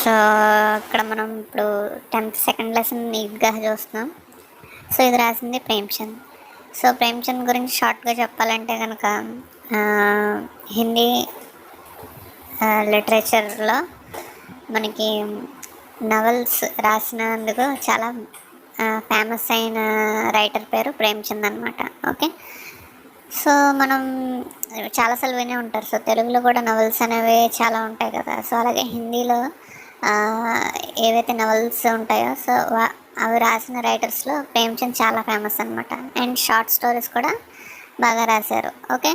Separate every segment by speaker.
Speaker 1: So ఇక్కడ మనం ఇప్పుడు 10th సెకండ్ లెసన్ ఈద్గాహ్ చూస్తున్నాం. సో ఇది రాసింది ప్రేమ్చంద్. సో ప్రేమ్చంద్ గురించి షార్ట్గా చెప్పాలంటే కనుక హిందీ లిటరేచర్లో మనకి నవల్స్ రాసినందుకు చాలా ఫేమస్ అయిన రైటర్ పేరు ప్రేమ్చంద్ అనమాట. ఓకే, సో మనం చాలాసార్లు వినే ఉంటారు. సో తెలుగులో కూడా నవల్స్ అనేవి చాలా ఉంటాయి కదా. సో అలాగే హిందీలో ఏవైతే నవల్స్ ఉంటాయో సో అవి రాసిన రైటర్స్లో ప్రేమ్చంద్ చాలా ఫేమస్ అనమాట. అండ్ షార్ట్ స్టోరీస్ కూడా బాగా రాశారు. ఓకే,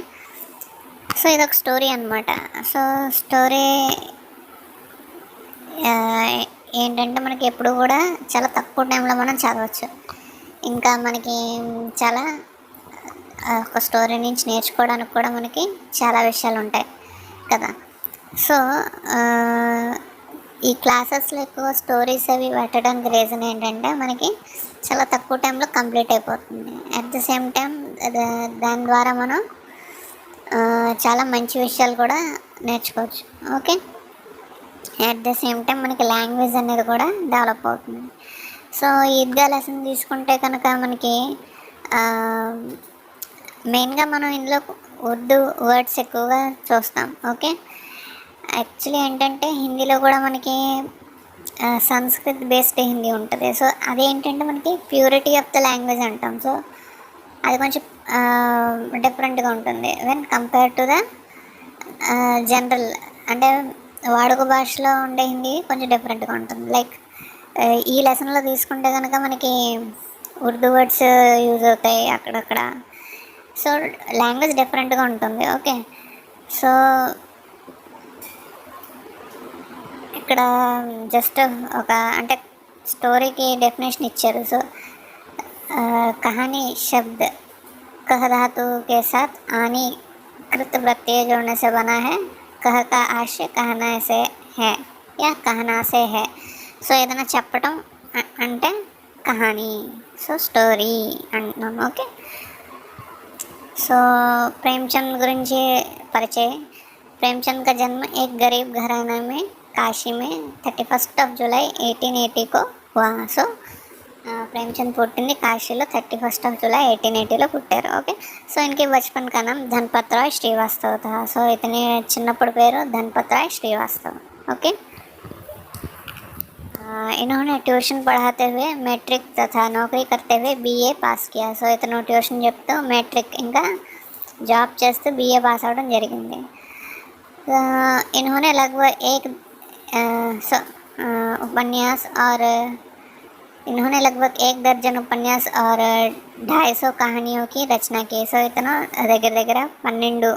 Speaker 1: సో ఇదొక స్టోరీ అనమాట. సో స్టోరీ ఏంటంటే మనకి ఎప్పుడు కూడా చాలా తక్కువ టైంలో మనం చదవచ్చు. ఇంకా మనకి చాలా ఒక స్టోరీ నుంచి నేర్చుకోవడానికి కూడా మనకి చాలా విషయాలు ఉంటాయి కదా. సో ఈ క్లాసెస్లో ఎక్కువ స్టోరీస్ అవి పెట్టడానికి రీజన్ ఏంటంటే మనకి చాలా తక్కువ టైంలో కంప్లీట్ అయిపోతుంది. అట్ ద సేమ్ టైం దాని ద్వారా మనం చాలా మంచి విషయాలు కూడా నేర్చుకోవచ్చు. Okay, at the same time మనకి లాంగ్వేజ్ అనేది కూడా డెవలప్ అవుతుంది. సో ఈద్గా లెసన్ తీసుకుంటే కనుక మనకి మెయిన్గా మనం ఇందులో ఉర్దూ వర్డ్స్ ఎక్కువగా చూస్తాం. ఓకే, యాక్చువల్లీ ఏంటంటే హిందీలో కూడా మనకి సంస్కృత్ బేస్డ్ హిందీ ఉంటుంది. సో అదేంటంటే మనకి ప్యూరిటీ ఆఫ్ ద లాంగ్వేజ్ అంటాం. సో అది కొంచెం డిఫరెంట్గా ఉంటుంది when compare to the general, అంటే వాడుక భాషలో ఉండే హిందీ కొంచెం డిఫరెంట్గా ఉంటుంది. లైక్ ఈ లెసన్లో తీసుకుంటే కనుక మనకి ఉర్దూ వర్డ్స్ యూజ్ అవుతాయి అక్కడక్కడ. సో లాంగ్వేజ్ డిఫరెంట్గా ఉంటుంది. ఓకే, సో ఇక్కడ జస్ట్ ఒక అంటే స్టోరీకి డెఫినేషన్ ఇచ్చారు. సో कहानी शब्द कह धातु के साथ आनी कृत प्रत्यय जोड़ने से बना है. कह का आशय कहना से है या कहना से है. సో ఏదైనా చెప్పటం అంటే కహానీ, సో స్టోరీ అంటున్నాం. ఓకే, సో ప్రేమ్చంద్ గురించి పరిచయం. प्रेमचंद का जन्म एक गरीब घराना में काशी में 31 जुलाई 1880 को हुआ. సో ప్రేమ్చంద్ పుట్టింది కాశీలో 31 జూలై 1880లో పుట్టారు. ఓకే, సో ఇన్కి బచ్పన్ కా నామ్ ధన్పత్ రాయ్ శ్రీవాస్తవ్ థా. సో ఇతని చిన్నప్పుడు పేరు ధన్పత్ రాయ్ శ్రీవాస్తవ్. ఓకే, इन्होंने ट्यूशन पढ़ाते हुए मैट्रिक तथा नौकरी करते हुए बीए पास किया. సో ఇతను ట్యూషన్ చెప్తూ मैट्रिक ఇంకా జాబ్ చేస్తూ बीए పాస్ అవ్వడం జరిగింది. इन्होंने लगभग एक उपन्यास और इन्होंने लगभग 1 दर्जन उपन्यास और 250 कहानियों की रचना की. సో ఇతను దగ్గర దగ్గర 12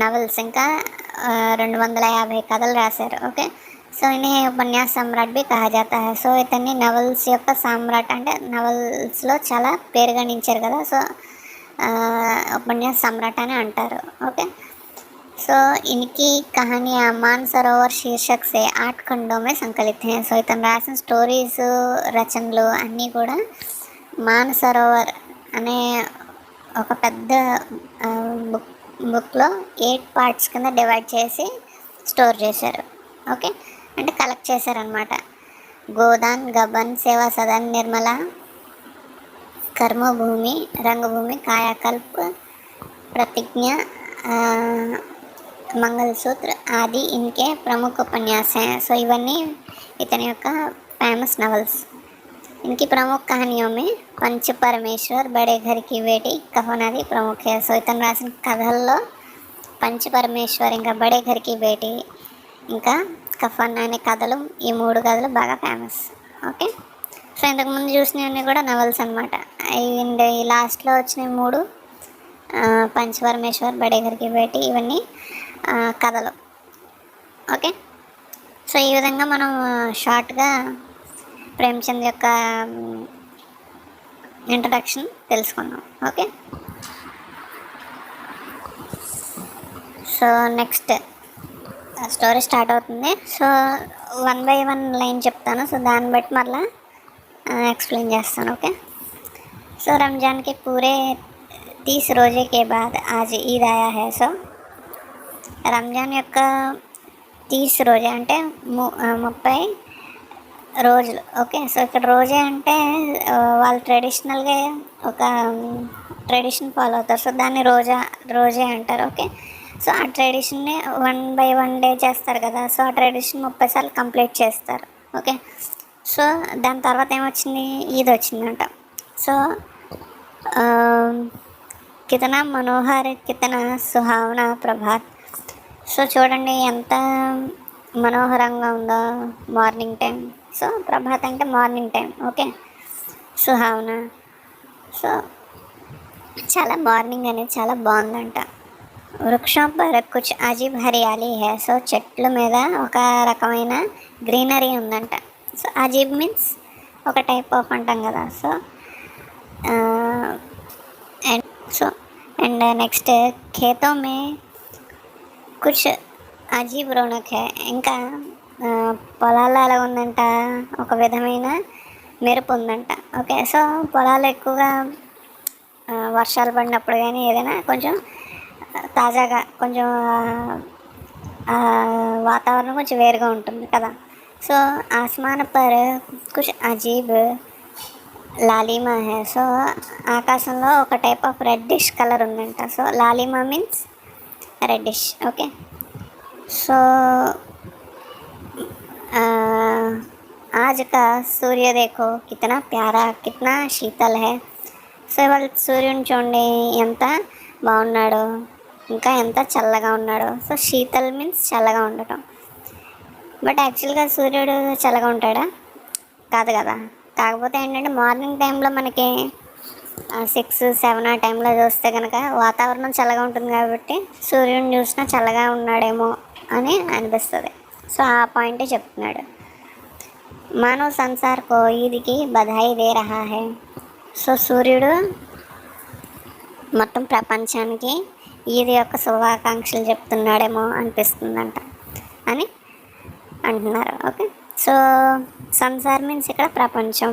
Speaker 1: నవల్స్ ఇంకా 250 కథలు రాశారు. ఓకే, సో ఇన్హే ఉపన్యాస్ సమ్రాట్ भी कहा जाता है. సో ఇతన్ని నవల్స్ యొక్క సామ్రాట్, అంటే నవల్స్లో చాలా పేరు గణించారు కదా. సో ఉపన్యాస్ సమ్రాట్ అని అంటారు. ఓకే, సో ఇన్కి కహానియా మానసరోవర్ शीर्षक से 8 खंडों में संकलित हैं. సో ఇతను రాసిన స్టోరీస్ రచనలు అన్నీ కూడా మానసరోవర్ అనే ఒక పెద్ద బుక్లో 8 పార్ట్స్ కింద డివైడ్ చేసి స్టోర్ చేశారు. ఓకే, అంటే కలెక్ట్ చేశారనమాట. గోదాన్, గబన్, సేవా సదన్, నిర్మల, కర్మభూమి, రంగభూమి, కాయాకల్ప్, ప్రతిజ్ఞ, మంగళసూత్ర ఆది ఇన్కే ప్రముఖ ఉపన్యాస్ हैं. సో ఇవన్నీ ఇతని యొక్క ఫేమస్ నవల్స్. इनकी प्रमुख कहानियों में पंच परमेश्वर, बड़े घर की बेटी, कफन आदि प्रमुख है. సో ఇతను రాసిన కథల్లో పంచ పరమేశ్వర్ ఇంకా బడే ఘర్ కి బేటీ ఇంకా కఫన్ అనే కథలు, ఈ 3 కథలు బాగా ఫేమస్. ఓకే, సో ఇంతకుముందు చూసినవన్నీ కూడా నవల్స్ అనమాట. అండ్ ఈ లాస్ట్లో వచ్చిన 3 పంచపరమేశ్వర్, బడే ఘర్ కి బేటీ ఇవన్నీ కథలు. ఓకే, సో ఈ విధంగా మనం షార్ట్గా ప్రేమ్చంద్ యొక్క ఇంట్రడక్షన్ తెలుసుకున్నాం. Okay, so next story start అవుతుంది. సో 1 by 1 లైన్ చెప్తాను. సో దాన్ని బట్టి మళ్ళీ एक्सप्लेन చేస్తాను. ఓకే, సో రంజాన్ के पूरे 30 रोजे के बाद आज ईद आया है. సో రంజాన్ యొక్క 30 రోజే అంటే 30 రోజులు. ఓకే. సో ఇక్కడ రోజే అంటే వాళ్ళు ట్రెడిషనల్గా ఒక ట్రెడిషన్ ఫాలో అవుతారు. సో దాన్ని రోజే అంటారు. ఓకే. సో ఆ ట్రెడిషన్ని 1 బై 1 డే చేస్తారు కదా. సో ఆ ట్రెడిషన్ 30 సార్లు కంప్లీట్ చేస్తారు. ఓకే. సో దాని తర్వాత ఏమొచ్చింది, ఈద్ వచ్చిందంట. సో కితనా మనోహర్ కితనా సుహావనా ప్రభాత్. సో చూడండి ఎంత మనోహరంగా ఉందో మార్నింగ్ టైం. సో ప్రభాత్ అంటే మార్నింగ్ టైం. ఓకే. సుహావన. సో చాలా మార్నింగ్ అనేది చాలా బాగుందంట. వృక్షం పర్ కుచ్ అజీబ్ హరియాలి హే. సో చెట్ల మీద ఒక రకమైన గ్రీనరీ ఉందంట. సో అజీబ్ మీన్స్ ఒక టైప్ ఆఫ్ అంటాం కదా. సో అండ్ నెక్స్ట్ ఖేతో మే కుచ్ అజీబ్ రౌనక్ హే. ఇంకా పొలాల్లో ఎలా ఉందంట, ఒక విధమైన మెరుపు ఉందంట. ఓకే. సో పొలాలు ఎక్కువగా వర్షాలు పడినప్పుడు కానీ ఏదైనా కొంచెం తాజాగా కొంచెం వాతావరణం కొంచెం వేరుగా ఉంటుంది కదా. సో ఆస్మాన్ పర్ కుచ్ అజీబ్ లాలిమా హే. సో ఆకాశంలో ఒక టైప్ ఆఫ్ రెడ్డిష్ కలర్ ఉందంట. సో లాలిమా మీన్స్ రెడ్డిష్. ఓకే. సో आज का सूर्य देखो कितना प्यारा कितना शीतल है. సో ఇవాళ సూర్యుని చూడండి ఎంత బాగున్నాడో, ఇంకా ఎంత చల్లగా ఉన్నాడో. సో శీతల్ మీన్స్ చల్లగా ఉండటం. బట్ యాక్చువల్గా సూర్యుడు చల్లగా ఉంటాడా? కాదు కదా. కాకపోతే ఏంటంటే మార్నింగ్ టైంలో మనకి 6-7 ఆ టైంలో చూస్తే కనుక వాతావరణం చల్లగా ఉంటుంది కాబట్టి సూర్యుడిని చూసినా చల్లగా ఉన్నాడేమో అని అనిపిస్తుంది. సో ఆ పాయింటే చెప్తున్నాడు. మానవ సంసార్ కో ఈద్కి బధాయి దే రహా హై. సో సూర్యుడు మొత్తం ప్రపంచానికి ఈద్ యొక్క శుభాకాంక్షలు చెప్తున్నాడేమో అనిపిస్తుందంట అని అంటున్నారు. ఓకే. సో సంసార్ మీన్స్ ఇక్కడ ప్రపంచం.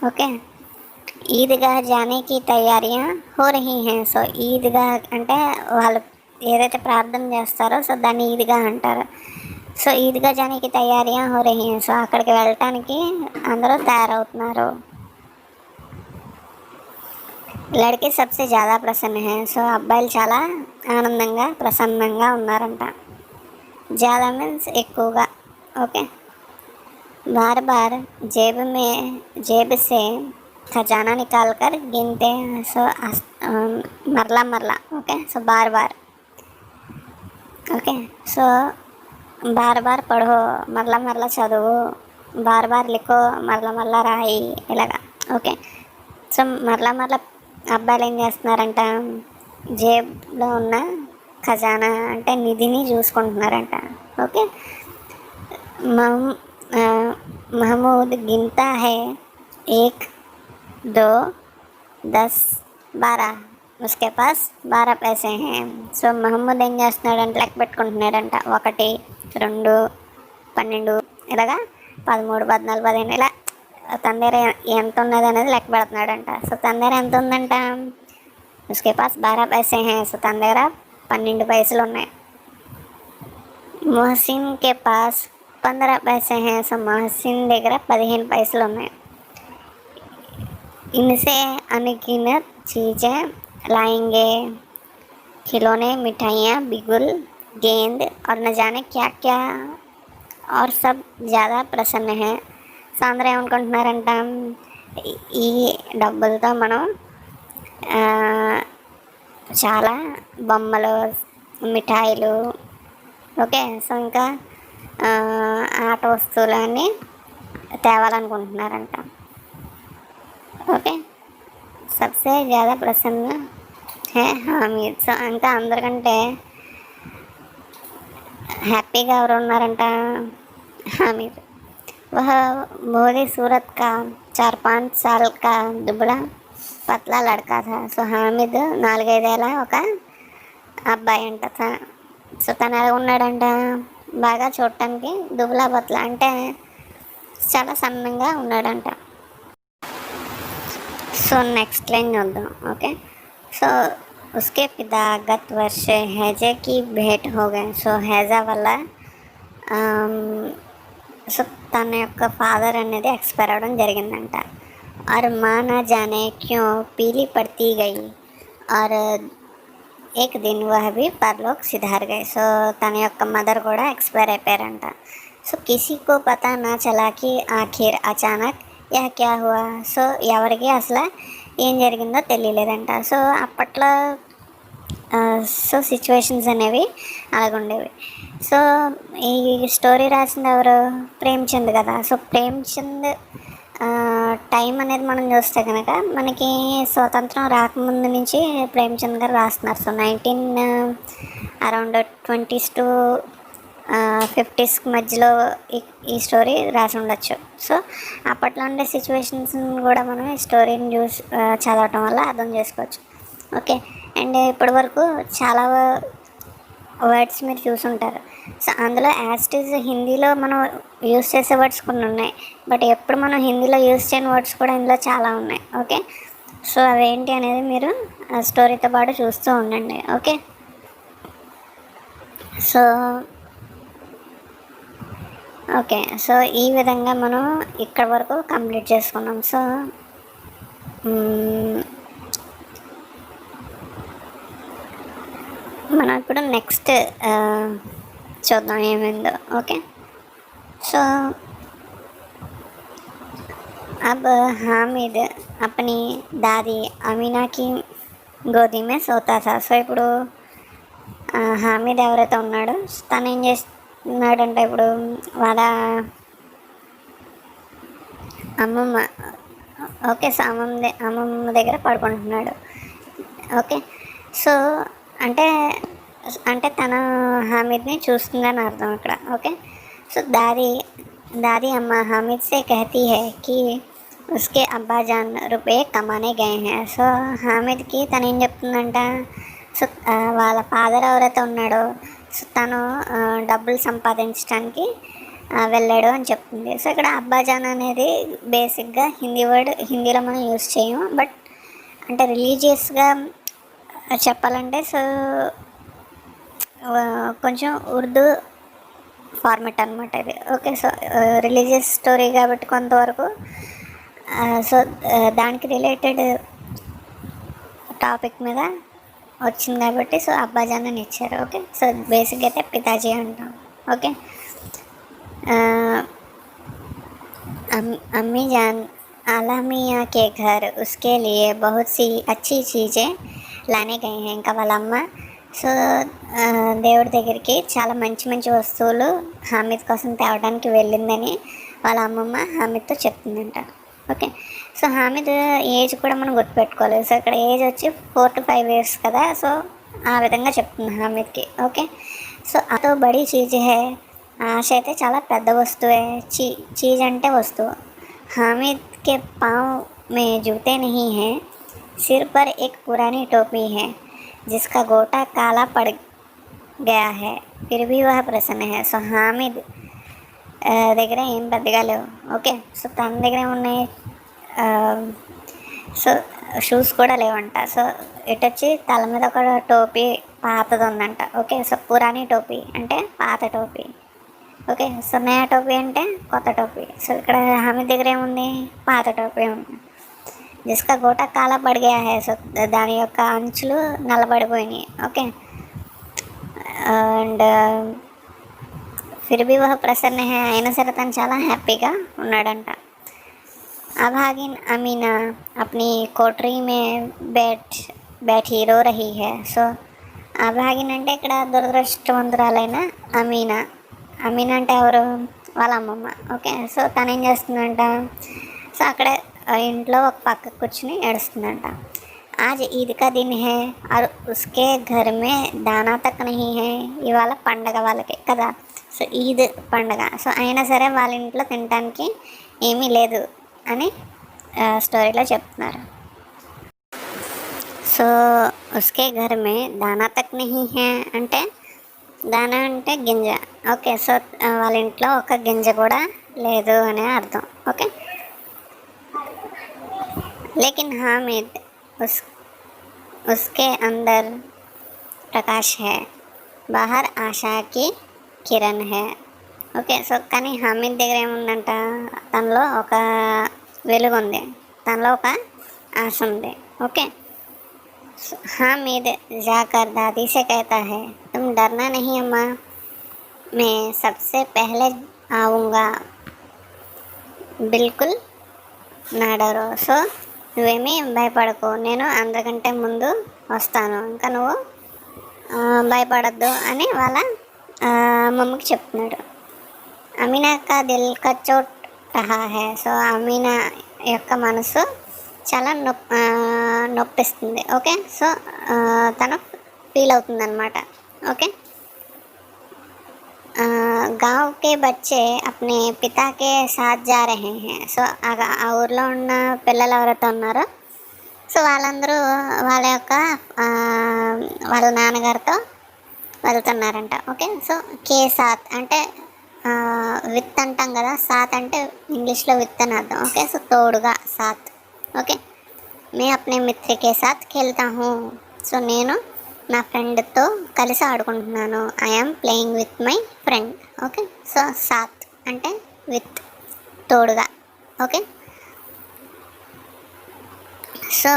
Speaker 1: ఓకే. ఈద్గా జానేకి తయారీయా హో రహీ హై. సో ఈద్గా అంటే వాళ్ళు ఏదైతే ప్రార్థన చేస్తారో సో దాన్ని ఈద్గా అంటారు. సో ఈద్గా జానేకి తయారీయా హో రహీ హై. సో అక్కడికి వెళ్ళటానికి అందరూ తయారవుతున్నారు. లడ్కి సబ్సే జ్యాదా ప్రసన్న హై. సో అబ్బాయిలు చాలా ఆనందంగా ప్రసన్నంగా ఉన్నారంట. జ్యాదా మీన్స్ ఎక్కువగా. ఓకే. बार बार जेब से खजाना निकाल कर गिनते हैं. సో మరలా. ఓకే. సో బార్. ఓకే. సో బార్ పढ़ो, మరలా చదువు, బార్ లిఖో, మరలా రాయి, ఇలాగా. ఓకే. సో మరలా అబ్బాయిలు ఏం చేస్తున్నారంట, జేబులో ఉన్న ఖజానా అంటే నిధిని చూసుకుంటున్నారంట. ఓకే. महमूद गिनता है 1, 2, 10, 12. उसके पास 12 पैसे हैं. సో మహమ్మద్ ఏం చేస్తున్నాడంటే లెక్క పెట్టుకుంటున్నాడంట. 1, 2, 12 ఇలాగా 13, 14, 15 ఇలా తన దగ్గర ఎంత ఉన్నది అనేది లెక్క పెడుతున్నాడంట. సో తన దగ్గర ఎంత ఉందంట, ఉస్కే పాస్ 12 पैसे हैं. సో తన దగ్గర 12 పైసలు ఉన్నాయి. మొహసిన్ కే పాస్ 15 पैसे हैं. సో మొహసిన్ దగ్గర 15 పైసలు ఉన్నాయి. इनसे अनगिनत चीज़ें लाएंगे, खिलौने, मिठाइयाँ, बिगुल, गेंद और न जाने क्या क्या, और सब ज़्यादा प्रसन्न है. సో అందరూ ఏమనుకుంటున్నారంట, ఈ డబ్బులతో మనం చాలా బొమ్మలు, మిఠాయిలు, ఓకే. సో ఇంకా ఆట వస్తువులన్నీ తేవాలనుకుంటున్నారంట. ఓకే. సబ్సే జ్యాదా ప్రసన్న హే హామీద్. సో ఇంకా అందరికంటే హ్యాపీగా ఎవరు ఉన్నారంట, హామీద్. వహ మోదీ సూరత్ కా 4-5 साल का దుబడా పత్లా లడ్కా థా. సో హామీద్ 4-5 ఏళ్ళ ఒక అబ్బాయి అంట. సో తను ఎలా ఉన్నాడంట, బాగా చూడటానికి దుబలా పత్లా అంటే చాలా సన్నంగా ఉన్నాడంట. సో నెక్స్ట్ లైన్ చూద్దాం. ఓకే. సో ఉస్కే పితా గత్ వర్ష हैजे की भेंट हो गए. సో हैजा వల్ల సో తన యొక్క ఫాదర్ అనేది ఎక్స్పైర్ అవ్వడం జరిగిందంట. और माँ ना जाने क्यों पीली पड़ती गई और एक दिन वह भी परलोक सिधार गए. సో తన యొక్క మదర్ కూడా ఎక్స్పైర్ అయిపోయారంట. సో కిసీ కో పతా నా చలా కి ఆఖిర్ అచానక్ యహ్ క్యా హువా. సో ఎవరికి అసలు ఏం జరిగిందో తెలియలేదంట. సో అప్పట్లో సో సిచ్యువేషన్స్ అనేవి అలాగుండేవి. సో ఈ స్టోరీ రాసింది ఎవరు? ప్రేమ్చంద్ కదా. సో ప్రేమ్చంద్ టైం అనేది మనం చూస్తే కనుక మనకి స్వాతంత్రం రాకముందు నుంచి ప్రేమ్చంద్ గారు రాస్తున్నారు. So around 20s to 50s మధ్యలో ఈ స్టోరీ రాసి ఉండొచ్చు. సో అప్పట్లో ఉండే సిచ్యువేషన్స్ కూడా మనం ఈ స్టోరీని చూసి చదవటం వల్ల అర్థం చేసుకోవచ్చు. ఓకే. అండ్ ఇప్పటి వరకు చాలా వర్డ్స్ మీరు చూసుంటారు. సో అందులో యాస్టీజ్ హిందీలో మనం యూస్ చేసే వర్డ్స్ కొన్ని ఉన్నాయి, బట్ ఎప్పుడు మనం హిందీలో యూస్ చేయని వర్డ్స్ కూడా ఇందులో చాలా ఉన్నాయి. ఓకే. సో అవేంటి అనేది మీరు స్టోరీతో పాటు చూస్తూ ఉండండి. ఓకే. సో సో ఈ విధంగా మనం ఇక్కడ వరకు కంప్లీట్ చేసుకున్నాం. సో మనం ఇప్పుడు నెక్స్ట్ చూద్దాం ఏమైందో. ఓకే. సో अब हामिद अपनी दादी अमीना की गोदी में सोता था. సో ఇప్పుడు హామిద్ ఎవరైతే ఉన్నాడో తను ఏం చేస్తున్నాడంటే ఇప్పుడు వాళ్ళ అమ్మమ్మ ఓకే సో అమ్మమ్మ దగ్గర పడుకుంటున్నాడు. ఓకే. సో అంటే తన हामिदని చూస్తుందని అర్థం ఇక్కడ. ఓకే. సో दादी अम्मा हामिद से कहती है कि उसके अब्बा जान रुपये कमाने गए हैं. సో హామిద్కి తను ఏం చెప్తుందంట, సో వాళ్ళ ఫాదర్ ఎవరైతే ఉన్నాడో సో తను డబ్బులు సంపాదించడానికి వెళ్ళాడు అని చెప్తుంది. సో ఇక్కడ అబ్బాజాన్ అనేది బేసిక్గా హిందీ వర్డ్, హిందీలో మనం యూస్ చేయము, బట్ అంటే రిలీజియస్గా చెప్పాలంటే సో కొంచెం ఉర్దూ ఫార్మెట్ అనమాట ఇది. ఓకే. సో రిలీజియస్ స్టోరీ కాబట్టి కొంతవరకు సో దానికి రిలేటెడ్ టాపిక్ మీద వచ్చింది కాబట్టి సో అబ్బాజాన్ అని ఇచ్చారు. ఓకే. సో బేసిక్గా అయితే పితాజీ అంటాం. ఓకే. अम्मी जान आलमिया के घर उसके लिए बहुत सी अच्छी चीज़ें लाने गए हैं. ఇంకా వాళ్ళ అమ్మ సో దేవుడి దగ్గరికి చాలా మంచి మంచి వస్తువులు హామిద్ కోసం తేవడానికి వెళ్ళిందని వాళ్ళ అమ్మమ్మ హామిద్తో చెప్తుందంట. ఓకే. సో హామిద్ ఏజ్ కూడా మనం గుర్తుపెట్టుకోలేదు. సో ఇక్కడ ఏజ్ వచ్చి 4 to 5 years కదా. సో ఆ విధంగా చెప్తుంది హామిద్కి. ఓకే. సో అదో బడి చీజ్ హే, ఆశ అయితే చాలా పెద్ద వస్తువే. చీజ్ అంటే వస్తువు. हामिद के पाँव में जूते नहीं हैं, सिर पर एक पुरानी टोपी है जिसका गोटा काला पड़ गया है, फिर भी वह प्रसन्न है. సో హామిద్ దగ్గర ఏం పెద్దగా లేవు. ఓకే. సో తన దగ్గర ఏమున్నాయి, సో షూస్ కూడా లేవంట. సో ఇటు వచ్చి తల మీద ఒక టోపీ పాతది ఉందంట. ఓకే. సో పురాణి టోపీ అంటే పాత టోపీ. ఓకే. సో నయా టోపీ అంటే కొత్త టోపీ. సో ఇక్కడ హామిద్ దగ్గర ఏముంది, పాత టోపీ ఉంది. జిస్కా గోటా కాలా పడిగా హే, సో దాని యొక్క అంచులు నల్లబడిపోయినాయి. ఓకే. అండ్ ఫిర్ భీ వహ్ ప్రసన్న హే, అయినా సరే తను చాలా హ్యాపీగా ఉన్నాడంట. అభాగిన్ అమీనా అప్ని కోటరీ మే बैठी रो रही है. సో అభాగిన్ అంటే ఇక్కడ దురదృష్టవంతురాలైన అమీనా. అమీనా అంటే ఎవరు, వాళ్ళ అమ్మమ్మ. ఓకే. సో తను ఏం చేస్తుందంట, సో అక్కడ ఇంట్లో ఒక పక్క కూర్చుని ఏడుస్తుందంట. ఆజ్ ఈద్ కా దిన్ హే और उसके घर में दाना तक नहीं है. ఇవాళ పండగ వాళ్ళకి కదా. సో ఈద్ పండగ. సో అయినా సరే వాళ్ళ ఇంట్లో తినడానికి ఏమీ లేదు అని స్టోరీలో చెప్తున్నారు. సో ఉస్కే ఘర్ మే దానా తక్ నహీ హే అంటే దానా అంటే గింజ. ఓకే. సో వాళ్ళ ఇంట్లో ఒక గింజ కూడా లేదు అనే అర్థం. ఓకే. లేకిన్ హామిద్ उसके अंदर प्रकाश है, बाहर आशा की किरण है. ఓకే. సో, కానీ హామిద్ దగ్గర ఏముందంట, తనలో ఒక వెలుగుంది. తనలో ఒక ఆశ ఉంది. ఓకే. हामिद जाकर दादी से कहता है, तुम डरना नहीं अम्मा, मैं सबसे पहले आऊँगा, బిల్కుల్ నా డరో. సో నువ్వేమీ భయపడకు, నేను అందరికంటే ముందు వస్తాను, ఇంకా నువ్వు భయపడద్దు అని వాళ్ళ మమ్మకి చెప్తున్నాడు. అమీనా కా దిల్ కా చోట్ రహా హై. సో అమీనా యొక్క మనసు చాలా నొప్పిస్తుంది. ఓకే. సో తను ఫీల్ అవుతుంది అనమాట. ఓకే. गांव के बच्चे अपने पिता के साथ जा रहे हैं. సో ఆ ఊర్లో ఉన్న పిల్లలు ఎవరైతే ఉన్నారో సో వాళ్ళందరూ వాళ్ళ యొక్క వాళ్ళ నాన్నగారితో వెళ్తున్నారంట. ఓకే. సో కే సాత్ అంటే విత్ అంటాం కదా, సాత్ అంటే ఇంగ్లీష్లో విత్ అని అర్థం. ఓకే. సో తోడుగా సాత్. ఓకే. మే అప్నే మిత్ర కే సాత్ ఖేల్తా హూ. సో నేను నా ఫ్రెండ్తో కలిసి ఆడుకుంటున్నాను. I'm playing with my friend. Okay. So సాత్ అంటే విత్, తోడుగా. ఓకే. సో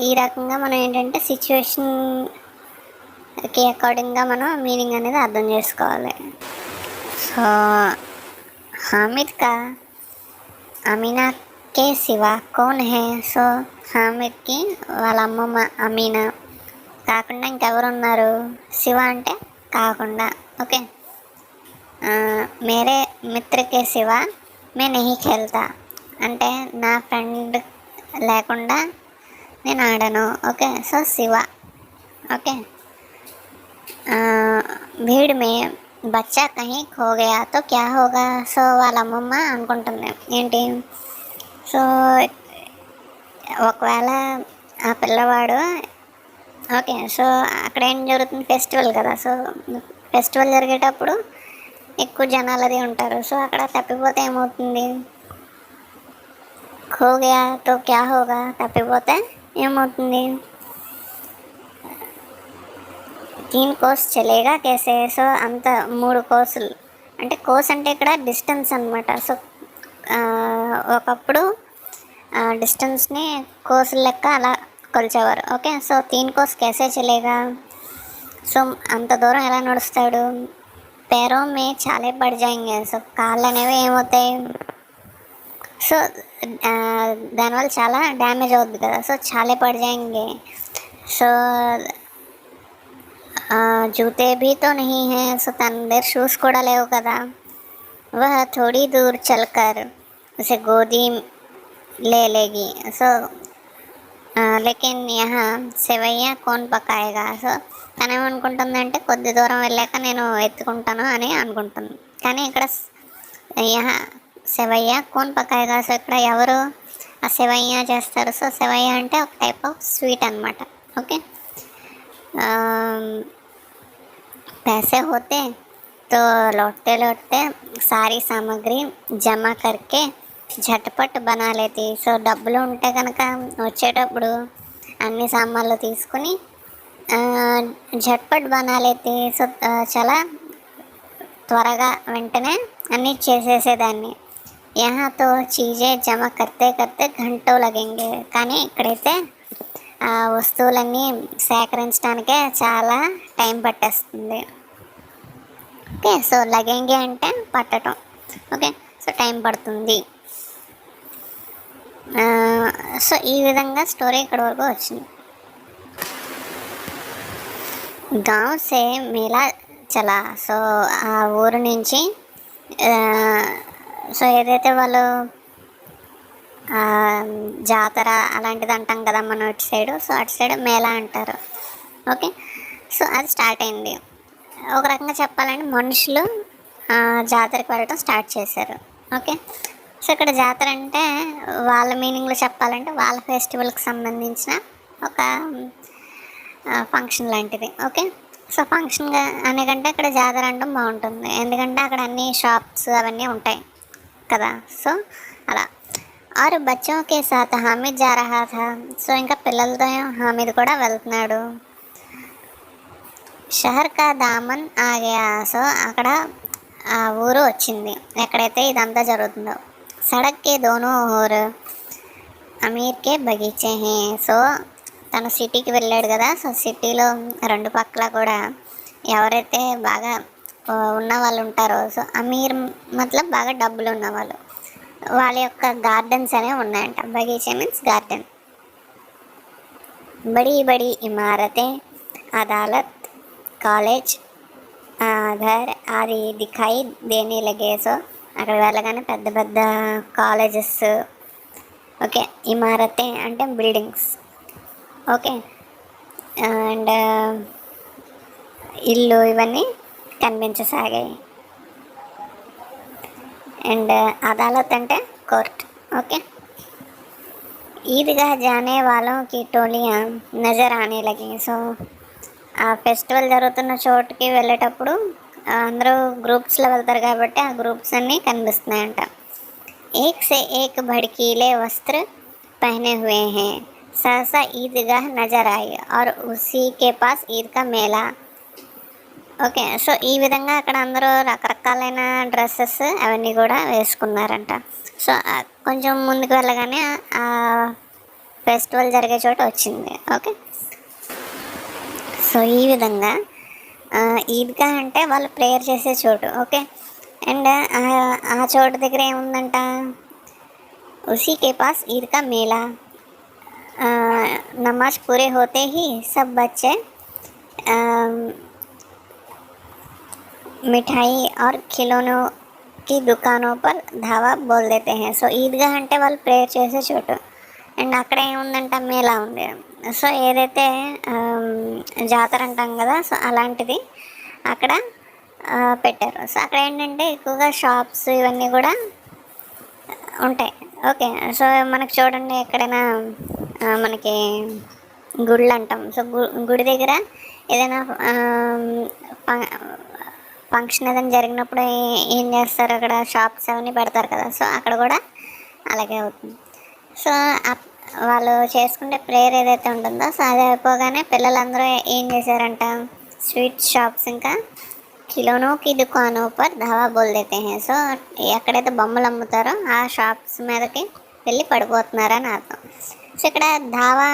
Speaker 1: ఈ రకంగా మనం ఏంటంటే సిచ్యువేషన్కి అకార్డింగ్గా మనం మీనింగ్ అనేది అర్థం చేసుకోవాలి. సో హామిద్ కా అమీనా కే సివా కౌన్ హే. సో హామిద్కి వాళ్ళ అమ్మమ్మ అమీనా కాకుండా ఇంకెవరు ఉన్నారు? శివ అంటే కాకుండా. ఓకే. మేరే మిత్రకే శివ మే నహీ ఖేల్తా అంటే నా ఫ్రెండ్ లేకుండా నేను ఆడను. Okay. So Shiva. Okay. Beed మే బచ్చా కहीं ఖో గయా తో క్యా హోగా. సో వాళ్ళ అమ్మమ్మ అనుకుంటుంది ఏంటి, సో ఒకవేళ ఆ పిల్లవాడు ఓకే. సో అక్కడ ఏం జరుగుతుంది, ఫెస్టివల్ కదా. సో ఫెస్టివల్ జరిగేటప్పుడు ఎక్కువ జనాలు అది ఉంటారు. సో అక్కడ తప్పిపోతే ఏమవుతుంది, ఖో గయా తో క్యా హోగా, తప్పిపోతే ఏమవుతుంది, 3 కోస్ చలేగా కేసే. సో అంత 3 కోసులు అంటే కోస్ అంటే ఇక్కడ డిస్టెన్స్ అనమాట. సో ఒకప్పుడు డిస్టెన్స్ని కోసుల లెక్క అలా కొలిచేవారు. ఓకే. సో 3 కోస్ కేసే చలేగా. సో అంత దూరం ఎలా నడుస్తాడు, పేరో మే చాలే పడి జాయింగే. సో కాళ్ళు అనేవి ఏమవుతాయి, సో దానివల్ల చాలా డ్యామేజ్ అవుద్ది కదా. సో చాలే పడి జాయింగే. సో జూతే భీ తో నహీ హై. సో తన దగ్గర షూస్ కూడా లేవు కదా. వహ థోడీ దూర్ చల్కర్ ఉసే గోదీ లే లేగి. సో లేకిన్ యహా సెవయ్యా కోన్ పకాయేగా. సో తను ఏమనుకుంటుందంటే కొద్ది దూరం వెళ్ళాక నేను ఎత్తుకుంటాను అని అనుకుంటుంది. కానీ ఇక్కడ యహా సెవయ్యా కోన్ పకాయేగా. సో ఇక్కడ ఎవరు ఆ సెవయ్యా చేస్తారు. సో సెవయ్యా అంటే ఒక టైప్ ఆఫ్ స్వీట్ అనమాట. ఓకే. पैसे होते तो लौटते लौटते सारी सामग्री జమా करके झटपट बना लेती. సో డబ్బులు ఉంటే కనుక వచ్చేటప్పుడు అన్ని సామాన్లు తీసుకుని झटपट बना लेती. సో చాలా త్వరగా వెంటనే అన్నీ చేసేసేదాన్ని. यहाँ तो चीज़ें जमा करते करते घंटों लगेंगे. కానీ ఇక్కడైతే ఆ వస్తువులన్నీ సేకరించడానికే చాలా టైం పట్టేస్తుంది. ఓకే. సో లగెంగే అంటే పట్టడం. ఓకే. సో టైం పడుతుంది. సో ఈ విధంగా స్టోరీ ఇక్కడ వరకు వచ్చింది. గాంవ్ సే మేళా చలా. సో ఆ ఊరు నుంచి సో ఏదైతే వాళ్ళు జాతర అలాంటిది అంటాం కదా మనం ఇటు సైడు. సో అటు సైడ్ మేళా అంటారు. ఓకే. సో అది స్టార్ట్ అయింది. ఒక రకంగా చెప్పాలంటే మనుషులు జాతరకు వెళ్ళటం స్టార్ట్ చేశారు. ఓకే. సో ఇక్కడ జాతర అంటే వాళ్ళ మీనింగ్లో చెప్పాలంటే వాళ్ళ ఫెస్టివల్కి సంబంధించిన ఒక ఫంక్షన్ లాంటిది. ఓకే. సో ఫంక్షన్గా అనే కంటే ఇక్కడ జాతర అనడం బాగుంటుంది. ఎందుకంటే అక్కడ అన్ని షాప్స్ అవన్నీ ఉంటాయి కదా. సో అలా और बच्चों के साथ हामिद जा रहा था. సో ఇంకా పిల్లలతో హామిద్ కూడా వెళ్తున్నాడు. షహర్ కా దామన్ ఆ గయా. సో అక్కడ ఆ ఊరు వచ్చింది ఎక్కడైతే ఇదంతా జరుగుతుందో. సడక్ కే దోనో ఓర్ అమీర్ కే బగీచే హే. సో తను సిటీకి వెళ్ళాడు కదా, సో సిటీలో రెండు పక్కల కూడా ఎవరైతే బాగా ఉన్న వాళ్ళు ఉంటారో, సో అమీర్ మతలబ్ బాగా డబ్బులు ఉన్నవాళ్ళు, వాళ్ళ యొక్క గార్డెన్స్ అనేవి ఉన్నాయంట. బగీచే మీన్స్ గార్డెన్. బड़ी बड़ी इमारतें, अदालत, కాలేజ్, घर ఆది దిఖాయి దేనే లగే. సో అక్కడ వెళ్ళగానే పెద్ద పెద్ద కాలేజెస్, ఓకే, ఇమారతే అంటే బిల్డింగ్స్, ఓకే, అండ్ ఇల్లు ఇవన్నీ కనిపించసాగాయి. అండ్ అదాలత్ అంటే కోర్ట్, ఓకే. ఈద్గాह जाने वालों की टोलियाँ नज़र आने लगी. సో ఆ ఫెస్టివల్ జరుగుతున్న చోటుకి వెళ్ళేటప్పుడు అందరూ గ్రూప్స్లో వెళ్తారు కాబట్టి ఆ గ్రూప్స్ అన్నీ కనిపిస్తున్నాయంట. एक से एक भड़कीले वस्त्र पहने हुए हैं, सहसा ईदगाह नजर आई और उसी के पास ईद का मेला. ఓకే, సో ఈ విధంగా అక్కడ అందరూ రకరకాలైన డ్రెస్సెస్ అవన్నీ కూడా వేసుకున్నారంట. సో కొంచెం ముందుకు వెళ్ళగానే ఆ ఫెస్టివల్ జరిగే చోట వచ్చింది. ఓకే, సో ఈ విధంగా ఈద్గా అంటే వాళ్ళు ప్రేయర్ చేసే చోటు. ఓకే, అండ్ ఆ చోటు దగ్గర ఏముందంట, ఉసీ కే పాస్ ఈద్ కా మేళా. నమాజ్ పూరే హోతే హీ సబ్ బచ్చే మిఠాయి और खिलौनों की दुकानों पर धावा बोल देते हैं. సో ఈద్గా అంటే వాళ్ళు ప్రేయర్ చేసే చోటు. అండ్ అక్కడ ఏముందంట, మేళా ఉంది. సో ఏదైతే జాతర అంటాం కదా, సో అలాంటిది అక్కడ పెట్టారు. సో అక్కడ ఏంటంటే ఎక్కువగా షాప్స్ ఇవన్నీ కూడా ఉంటాయి. ఓకే, సో మనకు చూడండి ఎక్కడైనా మనకి గుళ్ళు అంటాం. సో గుడి దగ్గర ఏదైనా ఫంక్షన్ ఏదైనా జరిగినప్పుడు ఏం చేస్తారు, అక్కడ షాప్స్ అవన్నీ పెడతారు కదా, సో అక్కడ కూడా అలాగే అవుతుంది. సో వాళ్ళు చేసుకుంటే ప్రేయర్ ఏదైతే ఉంటుందో, సో అది అయిపోగానే పిల్లలందరూ ఏం చేశారంట, స్వీట్ షాప్స్ ఇంకా కిలోనోకి దుకాణో పర్ ధావా బోల్ దేతే హే. సో ఎక్కడైతే బొమ్మలు అమ్ముతారో ఆ షాప్స్ మీదకి వెళ్ళి పడిపోతున్నారని అర్థం. సో ఇక్కడ ధావా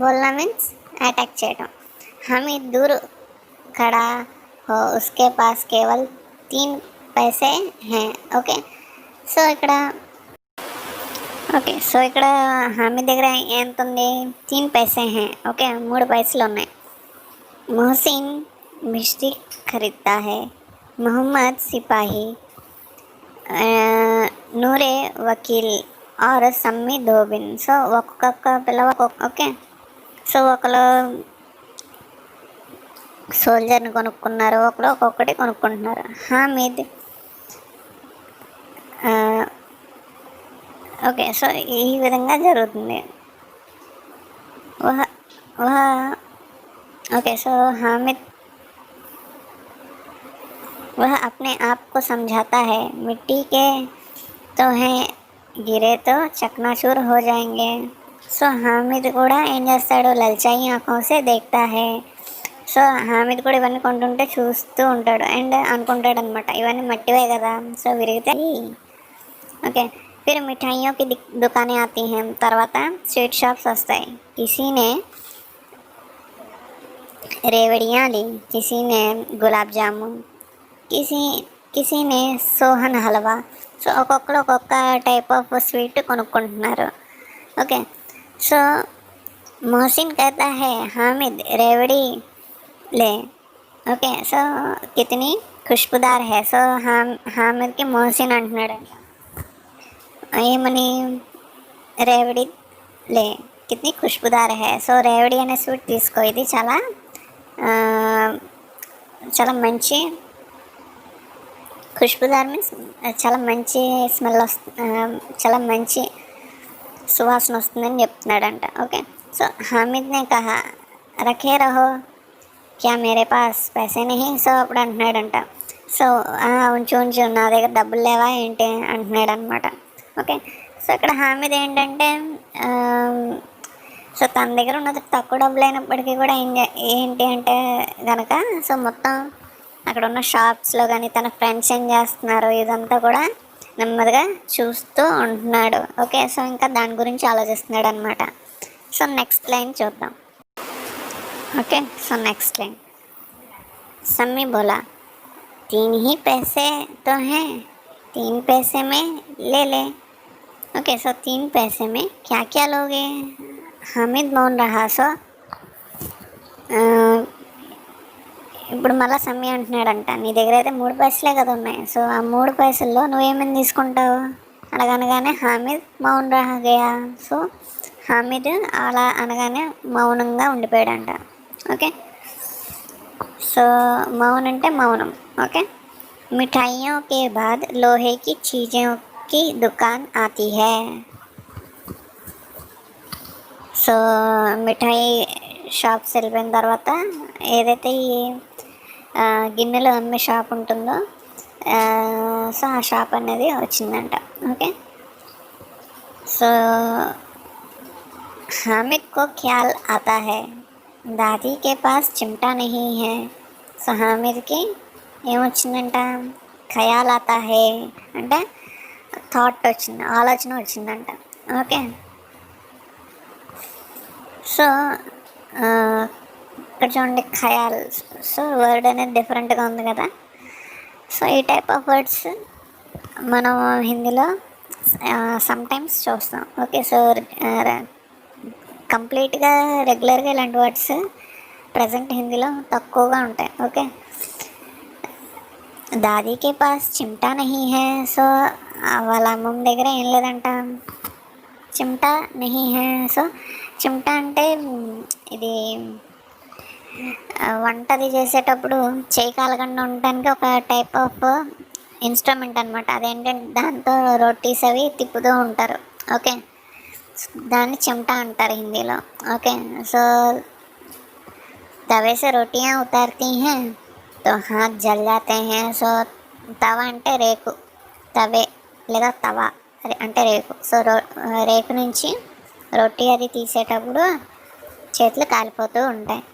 Speaker 1: బోల్నా మీన్స్ అటాక్ చేయడం. హమీద్ దూర్ ఖడా హో ఉస్కే పాస్ కేవల్ 3 పైసే హే. ఓకే, సో ఇక్కడ హామీద్ దగ్గర ఎంత ఉంది, 3 పైసే హే. ఓకే, 3 పైసలు ఉన్నాయి. మొహసిన్ మిష్టి ఖరీదతా హే, మొహమ్మద్ సిపాహి, నూరే వకీల్ ఆర్ సమ్మి దోబిన్. సో ఒక్కొక్క పిల్లవ, ఓకే, సో ఒకరు సోల్జర్ని కొనుక్కున్నారు, ఒకరు ఒక్కొక్కటి కొనుక్కుంటున్నారు. హామీద్ ఓకే, సో ఈ విధంగా జరుగుతుంది. ఓకే, సో हामिद वह अपने आप को समझाता है, मिट्टी के तो हैं, गिरे तो चकनाचूर हो जाएंगे. సో హామిద్ కూడా ఏం చేస్తాడు, లల్చాయి ఆంఖోं से देखता है. సో హామిద్ కూడా ఇవన్నీ కొంటుంటే చూస్తూ ఉంటాడు అండ్ అనుకుంటాడు అనమాట, ఇవన్నీ మట్టివే కదా, సో విరిగితే. ఓకే, फिर मिठाइयों की दुकानें आती हैं. తర్వాత స్వీట్ షాప్స్ వస్తాయి. किसी ने रेवड़ियाँ ली, किसी ने गुलाब जामुन, किसी ने सोहन हलवा. సో ఒక్కొక్కరు ఒక్కొక్క టైప్ ఆఫ్ స్వీట్ కొనుక్కుంటున్నారు. ఓకే, సో मोहसिन कहता है, हामिद रेवड़ी ले. ఓకే, సో కితనీ ఖుష్బుదార్ హై. సో హామిద్కి మోహసిన్ అంటున్నాడు ఏమని, రేవడి లే కితనీ ఖుష్బుదార్ హై. సో రేవడి అనే స్వీట్ తీసుకో, ఇది చాలా చాలా మంచి, ఖుష్బుదార్ మీన్స్ చాలా మంచి స్మెల్ వస్తుంది, చాలా మంచి సువాసన వస్తుందని చెప్తున్నాడంట. ఓకే, సో హామిద్నే కహా రఖే రహో క్యా మేరే పాస్ పైసే నహీ. సో అప్పుడు అంటున్నాడంట, సో ఉంచు నా దగ్గర డబ్బులు లేవా ఏంటి అంటున్నాడు అనమాట. ఓకే, సో ఇక్కడ హామీద్ ఏంటంటే, సో తన దగ్గర ఉన్నది తక్కువ డబ్బులు అయినప్పటికీ కూడా ఏంటి అంటే కనుక, సో మొత్తం అక్కడ ఉన్న షాప్స్లో కానీ తన ఫ్రెండ్స్ ఏం చేస్తున్నారో ఇదంతా కూడా నెమ్మదిగా చూస్తూ ఉంటున్నాడు. ఓకే, సో ఇంకా దాని గురించి ఆలోచిస్తున్నాడు అనమాట. సో నెక్స్ట్ లైన్ చూద్దాం. Okay, so next line. Sammi बोला, 3 ही पैसे तो हैं, 3 पैसे में ले ले. ओके, सो 3 पैसे में क्या क्या लोगे? हामिद मौन रहा. సో ఇప్పుడు మళ్ళీ సమ్మి అంటున్నాడంట, నీ దగ్గర అయితే 3 పైసలే కదా ఉన్నాయి, సో ఆ 3 పైసల్లో నువ్వేమేమి తీసుకుంటావు అనగానే హామిద్ మౌన్ రహా గయా. సో హామిద్ అలా అనగానే మౌనంగా ఉండిపోయాడంట. ఓకే, సో మౌన్ అంటే మౌనం. ఓకే, మిఠాయిयों के बाद लोहे की चीज़ों की दुकान आती है. సో మిఠాయి షాప్స్ వెళ్ళిపోయిన తర్వాత ఏదైతే ఈ గిన్నెలు అమ్మే షాప్ ఉంటుందో సో ఆ షాప్ అనేది వచ్చిందంట. ఓకే, సో हामिद को ख्याल आता है, दादी के पास चिमटा नहीं है. సో హామిద్కి ఏమొచ్చిందంట, ఖయాల్ ఆతా హే అంటే థాట్ వచ్చింది, ఆలోచన వచ్చిందంట. ఓకే, సో ఇక్కడ చూడండి ఖయాల్. సో వర్డ్ అనేది డిఫరెంట్గా ఉంది కదా. సో ఈ టైప్ ఆఫ్ వర్డ్స్ మనం హిందీలో సమ్టైమ్స్ చూస్తాం. ఓకే, సో కంప్లీట్గా రెగ్యులర్గా ఇలాంటి వర్డ్స్ ప్రజెంట్ హిందీలో తక్కువగా ఉంటాయి. ఓకే, దాదీకే పాస్ చిమ్టా నహీ హే. సో వాళ్ళ అమ్మమ్మ దగ్గర ఏం లేదంట, చిమ్టా నహీ హే. సో చిమ్టా అంటే ఇది వంటది చేసేటప్పుడు చేయి కాలకుండా ఉండడానికి ఒక టైప్ ఆఫ్ ఇన్స్ట్రుమెంట్ అనమాట. అదేంటంటే దాంతో రోటీస్ అవి తిప్పుతూ ఉంటారు. ఓకే, దాన్ని చిమ్టా అంటారు హిందీలో. ఓకే, సో तवे से रोटियां उतारती हैं तो हाथ जल जाते हैं. సో తవ అంటే రేకు, తవే లేదా తవ అంటే రేకు. సో రేకు నుంచి రొట్టి అది తీసేటప్పుడు చేతులు కాలిపోతూ ఉంటాయి.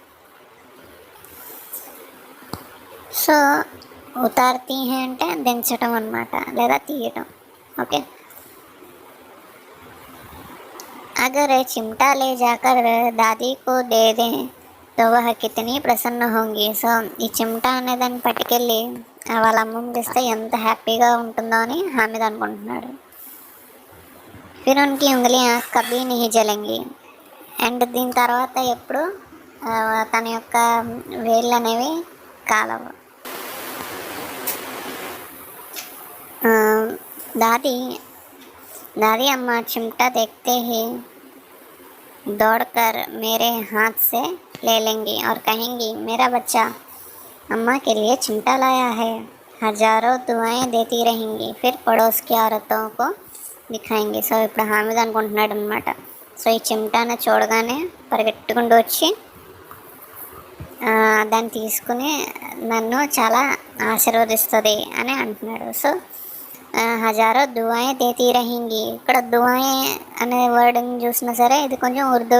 Speaker 1: సో ఉతార్తీ హే అంటే దించడం అన్నమాట లేదా తీయటం. ఓకే, अगर चिमटा ले जाकर दादी को दे दें तो वह कितनी प्रसन्न होंगी. సో ఈ చిమ్టా అనే దాన్ని పట్టుకెళ్ళి వాళ్ళ అమ్మమ్మ తెస్తే ఎంత హ్యాపీగా ఉంటుందో అని హామిద్ అనుకుంటున్నాడు. फिर उनकी उंगलियां कभी नहीं जलेंगी. అండ్ దీని తర్వాత ఎప్పుడు తన యొక్క వేళ్ళు అనేవి కాలవు. दादी दादी अम्मा चिमटा देखते ही दौड़कर मेरे हाथ से ले लेंगी और कहेंगी, मेरा बच्चा अम्मा के लिए चिमटा लाया है. हजारों दुआएं देती रहेंगी, फिर पड़ोस की औरतों को दिखाएंगी. సో ఇప్పుడు హామిద్ అనుకుంటున్నాడు అనమాట. సో ఈ చిమటాను చూడగానే పరిగెట్టుకుంటూ వచ్చి దాన్ని తీసుకుని నన్ను చాలా ఆశీర్వదిస్తుంది అని అంటున్నాడు. సో హజారో దువాయే దేతీ రహింగి. ఇక్కడ దువాయే అనే వర్డ్ని చూసినా సరే ఇది కొంచెం ఉర్దూ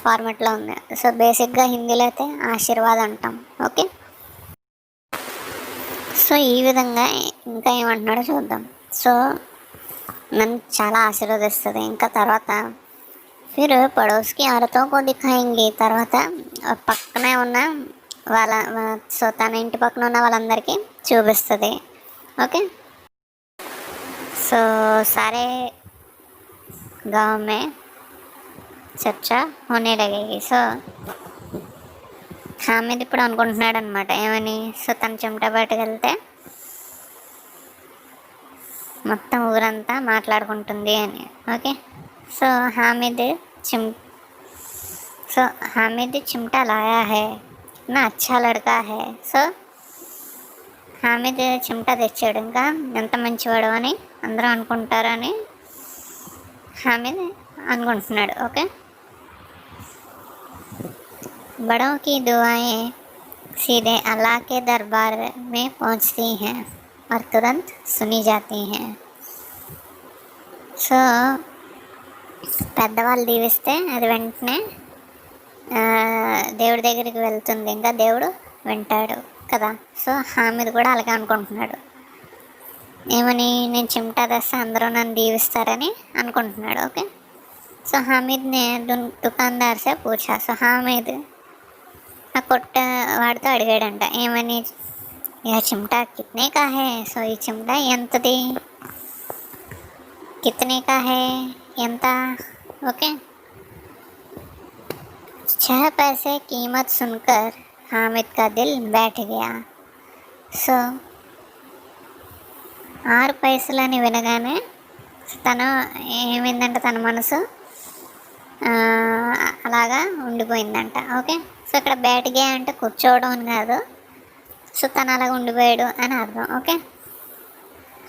Speaker 1: ఫార్మెట్లో ఉంది. సో బేసిక్గా హిందీలో అయితే ఆశీర్వాదం అంటాం. ఓకే, సో ఈ విధంగా ఇంకా ఏమంటున్నాడో చూద్దాం. సో నన్ను చాలా ఆశీర్వదిస్తుంది. ఇంకా తర్వాత ఫిర్ పడోస్కి ఆరతో కో దిఖాయింగి. తర్వాత పక్కనే ఉన్న వాళ్ళ సో తన ఇంటి పక్కన ఉన్న వాళ్ళందరికీ చూపిస్తుంది. ఓకే, సో सारे गांव में చర్చ होने लगेगी. సో హామిద్ ఇప్పుడు అనుకుంటున్నాడు అనమాట ఏమని, సో తన చెమట బయటకు వెళ్తే మొత్తం ఊరంతా మాట్లాడుకుంటుంది అని. ఓకే, సో हामिद चिमटा लाया है ना, अच्छा लड़का है. సో హామిద్ చిమటా తెచ్చాడు, ఇంకా ఎంత మంచివాడు అని అందరూ అనుకుంటారని హామిద్ అనుకుంటున్నాడు. ఓకే, बड़ों की दुआएं सीधे अल्लाह के दरबार में पहुंचती हैं और तुरंत सुनी जाती हैं. సో పెద్దవాళ్ళు దీవిస్తే అది వెంటనే దేవుడి దగ్గరికి వెళ్తుంది, ఇంకా దేవుడు వింటాడు కదా. సో హామీద్ కూడా అలాగే అనుకుంటున్నాడు. ఏమని, నేను చిమ్టా తెస్తే అందరూ నన్ను దీవిస్తారని అనుకుంటున్నాడు. ఓకే. సో హామీద్ నే దుకాందార్ సే పూछा. సో హామీద్ ఆ కొట్ట వాడితో అడిగాడంట, ఏమని, ఇక చిమ్టా కిత్నే కా హే. సో ఈ చిమ్టా ఎంతది, కితనే కా హే, ఎంత. ఓకే. 6 पैसे कीमत सुनकर हामिद का दिल बैठ गया. సో 6 పైసలని వినగానే తను ఏమైందంటే తన మనసు అలాగా ఉండిపోయిందంట. ఓకే. సో ఇక్కడ బ్యాట్గే అంటే కూర్చోవడం అని కాదు. సో తను అలాగ ఉండిపోయాడు అని అర్థం. ఓకే.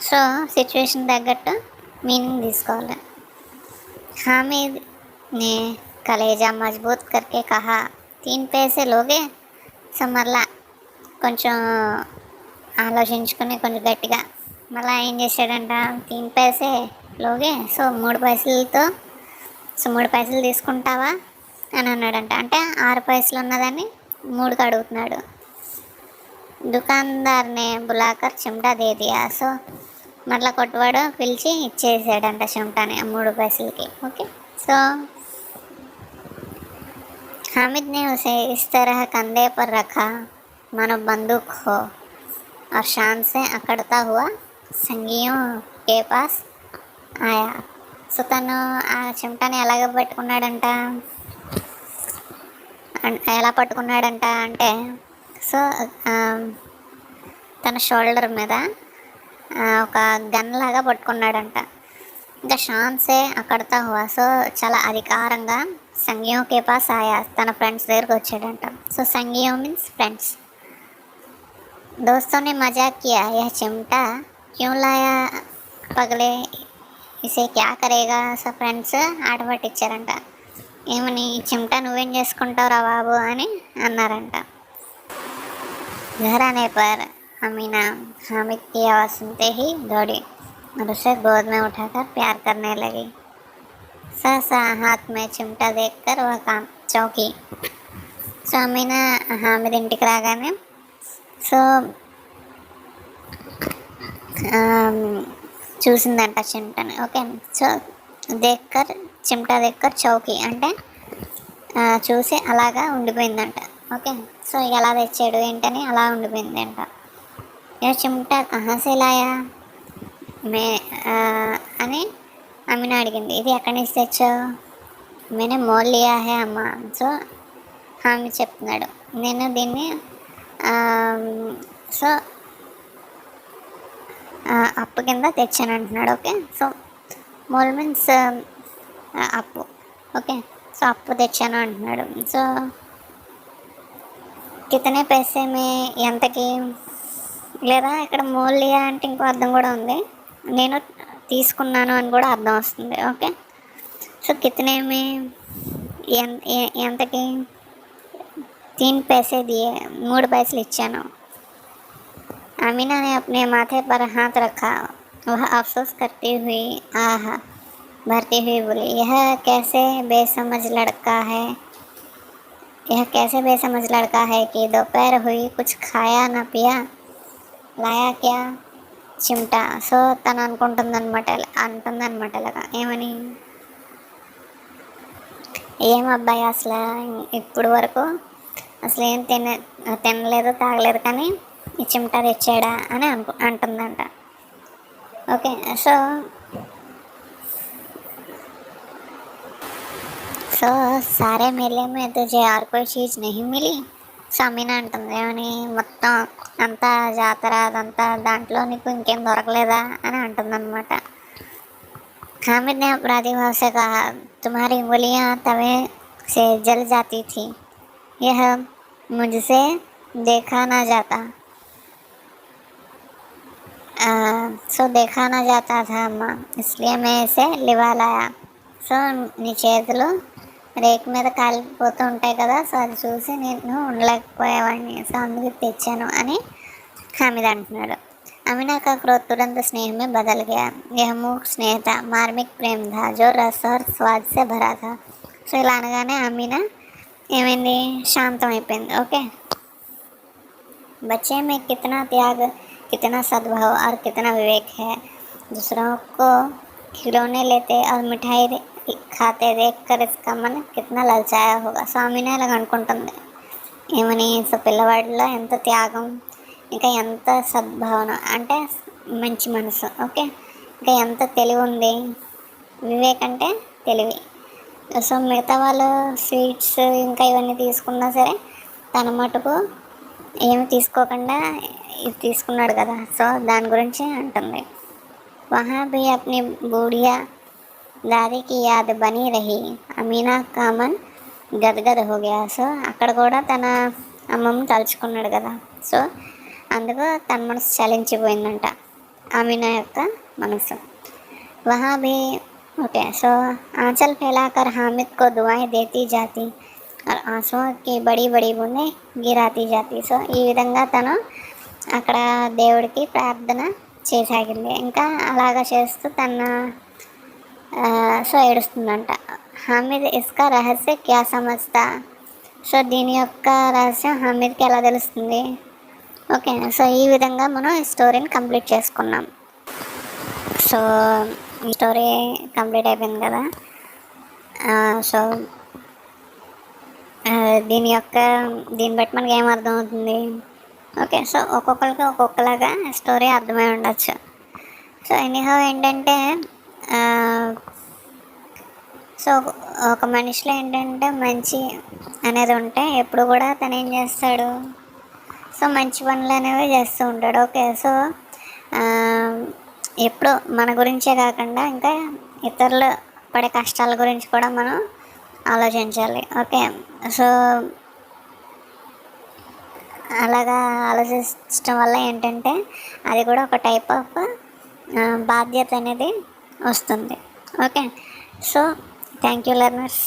Speaker 1: సో సిచ్యువేషన్ తగ్గట్టు మీనింగ్ తీసుకోవాలి. हामिद ने कलेजा मजबूत करके कहा, 3 पैसे लोगे. సో మళ్ళా కొంచెం ఆలోచించుకుని కొంచెం గట్టిగా మళ్ళీ ఏం చేశాడంట, 3 पैसे లోగే. సో 3 పైసలతో, సో 3 పైసలు తీసుకుంటావా అని అన్నాడంట. అంటే 6 పైసలు ఉన్నదని 3కి అడుగుతున్నాడు. దుకాందార్నే బులాకర్ చిమ్టా దే దియా. సో మళ్ళీ కొట్టువాడు పిలిచి ఇచ్చేసాడంట చిమ్టాని 3 పైసలకి. ఓకే. సో हामिद ने उसे इस तरह कंधे पर रखा मानो बंदूक हो और शान से अकड़ता हुआ संगियों के पास आया. సో తను ఆ చెమటని ఎలాగ పట్టుకున్నాడంట, ఎలా పట్టుకున్నాడంట అంటే, సో తన షోల్డర్ మీద ఒక గన్ లాగా పట్టుకున్నాడంట. ఇంకా షాన్సే అక్కడతా హువా. సో చాలా అధికారంగా సంగియో కే పాస్ ఆయా, తన ఫ్రెండ్స్ దగ్గరకు వచ్చాడంట. సో సంగియో మీన్స్ ఫ్రెండ్స్. दोस्तों ने मजाक किया, यह चिमटा क्यों लाया पगले, ఇసే క్యా కరేగా. సో ఫ్రెండ్స్ ఆట పట్టించారంట, ఏమని, చిమటా నువ్వేం చేసుకుంటావురా బాబు అని అన్నారంట. घर आने पर अमीना हामिद की आवाज़ सुनते ही दौड़ी और उसे गोद में उठाकर प्यार करने लगी. सहसा हाथ में चिमटा देखकर वह काम चौकी. సో అమీనా హామిద్ ఇంటికి రాగానే సో చూసిందంట చిమటని. ఓకే. సో దేక్కర్ చిమటా దేక్కర్ చౌకీ అంటే చూసి అలాగా ఉండిపోయిందంట. ఓకే. సో ఎలా తెచ్చాడు ఏంటని అలా ఉండిపోయిందంట. ఏ చిమటా కహాసే లాయా మే అని అమీనా అడిగింది, ఇది ఎక్కడి నుంచి తెచ్చావు. మేనే మోల్ లియా హే అమ్మా. సో హామీ చెప్తున్నాడు, నేను దీన్ని సో అప్పు కింద తెచ్చాను అంటున్నాడు. ఓకే. సో మోల్ మీన్స్ అప్పు. ఓకే. సో అప్పు తెచ్చాను అంటున్నాడు. సో కితనే పైసే మే, ఎంతకి, లేదా ఇక్కడ మోలియా అంటే ఇంకో అర్థం కూడా ఉంది, నేను తీసుకున్నాను అని కూడా అర్థం వస్తుంది. ఓకే. సో కితనే మే ఎంతకి, 3 पैसे दिए, 3 పైసలు ఇచ్చాను. अमीना ने अपने माथे पर हाथ रखा, वह अफसोस करती हुई आह भरती हुई बोली, यह कैसे बेसमझ लड़का है, यह कैसे बेसमझ लड़का है कि दोपहर हुई कुछ खाया न पिया, लाया क्या चिमटा. సో తను అంటుందన్నమాట ఇలాగా, ఏమని, ఏం అబ్బాయి అసలు ఇప్పుడు వరకు అసలు ఏం తినలేదు తాగలేదు కానీ ఈ చిమటా తెచ్చాడా అని అంటుందంట. ఓకే. సో సో సారే మేలే మే తుజే ఆర్ కోయి చీజ్ నహీ మిలి. సో అమీనా అంటుంది, ఏమని, మొత్తం అంతా జాతర అదంతా దాంట్లో నీకు ఇంకేం దొరకలేదా అని అంటుందన్నమాట. हामिद ने अपराधी भाव से कहा, तुम्हारी उंगलियां तवे से जल जाती थी, यह मुझसे देखा ना जाता. సో देखा ना जाता था అమ్మా, इसलिए मैं इसे लिवा लाया. సో నీ చేతులు రేకు మీద కాలిపోతూ ఉంటాయి కదా, సో అది చూసి నేను ఉండలేకపోయేవాడిని, సో అందుకు తెచ్చాను అని హామిద్ అంటున్నాడు. अमीना का क्रोध तुरंत स्नेह में बदल गया. यह मूक स्नेह था, मार्मिक प्रेम था, जो रस और स्वाद से भरा था. సో ఇలా అనగానే అమీనా ఏమైంది, శాంతం అయిపోయింది. ఓకే. बच्चे में कितना त्याग, कितना सद्भाव और कितना विवेक है। दूसरों को खिलौने लेते और మిఠాయి खाते देख कर इसका मन कितना ललचाया होगा। సో ఆమెనే అలాగ అనుకుంటుంది ఏమని, సో పిల్లవాడిలో ఎంత త్యాగం, ఇంకా ఎంత సద్భావన అంటే మంచి మనసు, ఓకే, ఇంకా ఎంత తెలివి ఉంది. వివేక్ అంటే తెలివి. సో మిగతా వాళ్ళు స్వీట్స్ ఇంకా ఇవన్నీ తీసుకున్నా సరే తన మటుకు ఏమి తీసుకోకుండా ఇది తీసుకున్నాడు కదా, సో దాని గురించి అంటుంది. वहाँ भी अपनी बूढ़िया दादी की याद बनी रही, అమీనా का मन గద్గద్ हो गया. సో అక్కడ కూడా తన అమ్మమ్మ తలుచుకున్నాడు కదా, సో అందుకు తన మనసు చలించిపోయిందంట, అమీనా యొక్క మనసు. वहाँ भी ओके. సో आंचल फैलाकर हामिद को दुआएं देती जाती और आंसुओं की बड़ी बड़ी बूंदें గిరాతీ జాతి. సో ఈ విధంగా తను అక్కడ దేవుడికి ప్రార్థన చేసాగింది. ఇంకా అలాగ చేస్తూ తన సో ఏడుస్తుందంట. హామిద్ ఇస్కా రహస్య క్యా సమజ్తా. సో దీని యొక్క రహస్యం హామిద్కి ఎలా తెలుస్తుంది. ఓకే, సో ఈ విధంగా మనం ఈ స్టోరీని కంప్లీట్ చేసుకున్నాం. సో ఈ స్టోరీ కంప్లీట్ అయిపోయింది కదా. సో దీన్ని బట్టి మనకి ఏం అర్థమవుతుంది. ఓకే, సో ఒక్కొక్కరికి ఒక్కొక్కలాగా స్టోరీ అర్థమై ఉండొచ్చు. సో ఎనీహౌ ఏంటంటే సో ఒక మనిషిలో ఏంటంటే మంచి అనేది ఉంటే ఎప్పుడు కూడా తను ఏం చేస్తాడు, సో మంచి పనులు అనేవి చేస్తూ ఉంటాడు. ఓకే, సో ఎప్పుడు మన గురించే కాకుండా ఇంకా ఇతరులు పడే కష్టాల గురించి కూడా మనం ఆలోచించాలి. ఓకే, సో అలాగా ఆలోచించడం వల్ల ఏంటంటే అది కూడా ఒక టైప్ ఆఫ్ బాధ్యత అనేది వస్తుంది. Okay, so thank you learners.